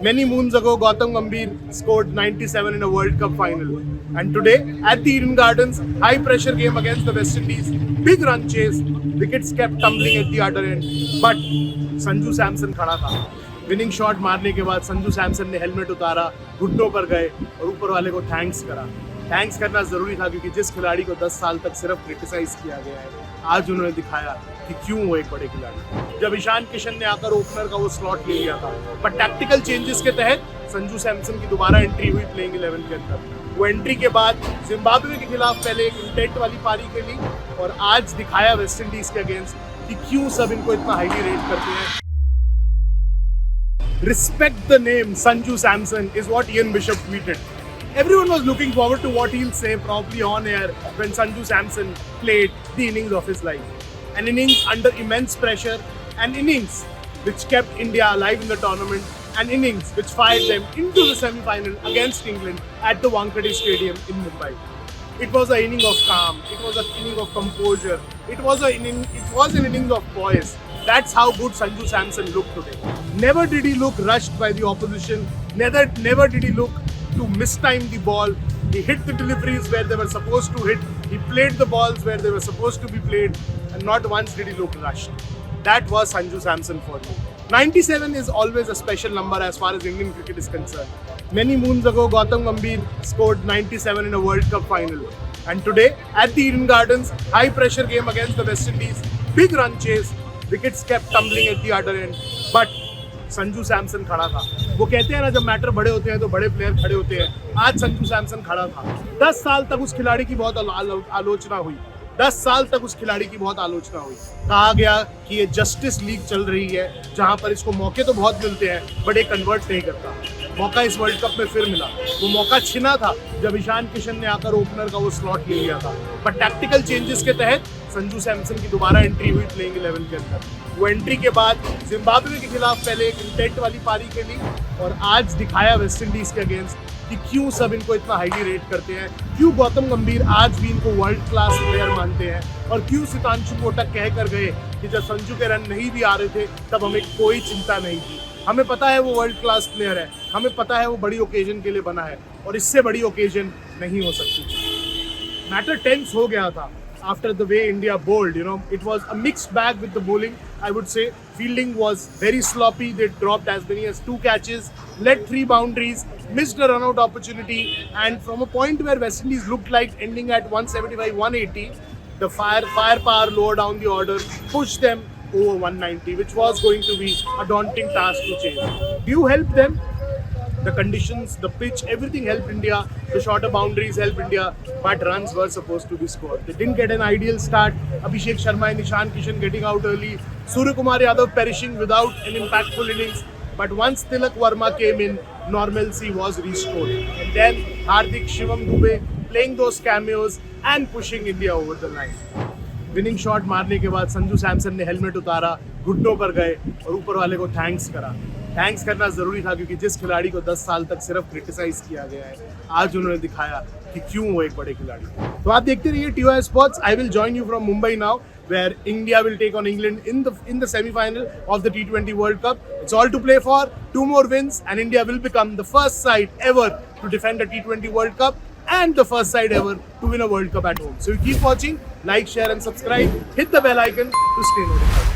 Many moons ago, Gautam Gambhir scored 97 in a World Cup final. And today, at the Eden Gardens, high-pressure game against the West Indies, big run chase, wickets kept tumbling at the other end. But Sanju Samson खड़ा था. Winning shot मारने के बाद संजू सैमसन ने helmet उतारा, घुटनों पर गए और ऊपर वाले को थैंक्स करा. थैंक्स करना जरूरी था क्योंकि जिस खिलाड़ी को 10 साल तक सिर्फ क्रिटिसाइज किया गया है, आज उन्होंने दिखाया कि क्यों वो एक बड़े खिलाड़ी. जब ईशान किशन ने आकर ओपनर का वो स्लॉट ले लिया था, पर टैक्टिकल चेंजेस के तहत संजू सैमसन की दोबारा एंट्री हुई प्लेइंग 11 के अंदर. वो एंट्री के बाद जिम्बाब्वे के खिलाफ पहले एक इंटेंट वाली पारी खेली और आज दिखाया वेस्ट इंडीज के अगेंस्ट कि क्यों सब इनको इतना हाईली रेट करते हैं. Respect the name Sanju Samson is what Ian Bishop tweeted. Everyone was looking forward to what he'll say probably on air when Sanju Samson played the innings of his life. An innings under immense pressure, an innings which kept India alive in the tournament, an innings which fired them into the semi-final against England at the Wankhede Stadium in Mumbai. It was an inning of calm, it was an inning of composure, it was an inning of poise. That's how good Sanju Samson looked today. Never did he look rushed by the opposition, never did he look to mistime the ball. He hit the deliveries where they were supposed to hit, he played the balls where they were supposed to be played, and not once did he look rushed. That was Sanju Samson for me. 97 is always a special number as far as Indian cricket is concerned. Many moons ago, Gautam Gambhir scored 97 in a World Cup final. And today, at the Eden Gardens, high-pressure game against the West Indies, big run chase, wickets kept tumbling at the other end. But Sanju Samson खड़ा था. वो कहते हैं ना, जब matter बड़े होते हैं तो बड़े प्लेयर खड़े होते हैं. आज संजू सैमसन खड़ा था. 10 साल तक उस खिलाड़ी की बहुत आलोचना हुई. 10 साल तक उस खिलाड़ी की बहुत आलोचना हुई. कहा गया कि ये जस्टिस लीग चल रही है जहां पर इसको मौके तो बहुत मिलते हैं बट ये कन्वर्ट नहीं करता. मौका इस वर्ल्ड कप में फिर मिला. वो मौका छिना था जब ईशान किशन ने आकर ओपनर का वो स्लॉट ले लिया था. पर टैक्टिकल चेंजेस के तहत संजू सैमसन की दोबारा एंट्री हुई प्लेइंग 11 के अंदर. वो एंट्री के बाद जिम्बाब्वे के खिलाफ पहले एक इंटेंट वाली पारी खेली और आज दिखाया वेस्ट इंडीज के अगेंस्ट कि क्यों सब इनको इतना हाईली रेट करते हैं, क्यों गौतम गंभीर आज भी इनको वर्ल्ड क्लास प्लेयर मानते हैं और क्यों सितांशु कोटक कह कर गए कि जब संजू के रन नहीं भी आ रहे थे तब हमें कोई चिंता नहीं थी. हमें पता है वो वर्ल्ड क्लास प्लेयर है, हमें पता है वो बड़ी ओकेजन के लिए बना है और इससे बड़ी ओकेजन नहीं हो सकती. मैटर टेंस हो गया था after the way India bowled. It was a mixed bag with the bowling, I would say. Fielding was very sloppy. They dropped as many as 2 catches, led 3 boundaries, missed a run-out opportunity, and from a point where West Indies looked like ending at 175, 180, the firepower lower down the order pushed them over 190, which was going to be a daunting task to chase. You helped them. The conditions, the pitch, everything helped India. The shorter boundaries helped India, but runs were supposed to be scored. They didn't get an ideal start. Abhishek Sharma and Ishan Kishan getting out early. Suryakumar Yadav perishing without an impactful innings. But once Tilak Verma came in, normalcy was restored. And then Hardik, Shivam Dube playing those cameos and pushing India over the line. Winning shot मारने के बाद संजू सैमसन ने helmet उतारा, घुटनों पर गए और ऊपर वाले को थैंक्स करा. थैंक्स करना जरूरी था क्योंकि जिस खिलाड़ी को 10 साल तक सिर्फ क्रिटिसाइज किया गया है, आज उन्होंने दिखाया कि क्यों वो एक बड़े खिलाड़ी. तो आप देखते रहिए TOI sports. I will join you from Mumbai now where India will take on England in the semi-final of the T20 World Cup. It's all to play for. 2 more wins and India will become the first side ever to defend a T20 World Cup and the first side ever to win a World Cup at home. So you keep watching, like, share and subscribe. Hit the bell icon to stay notified.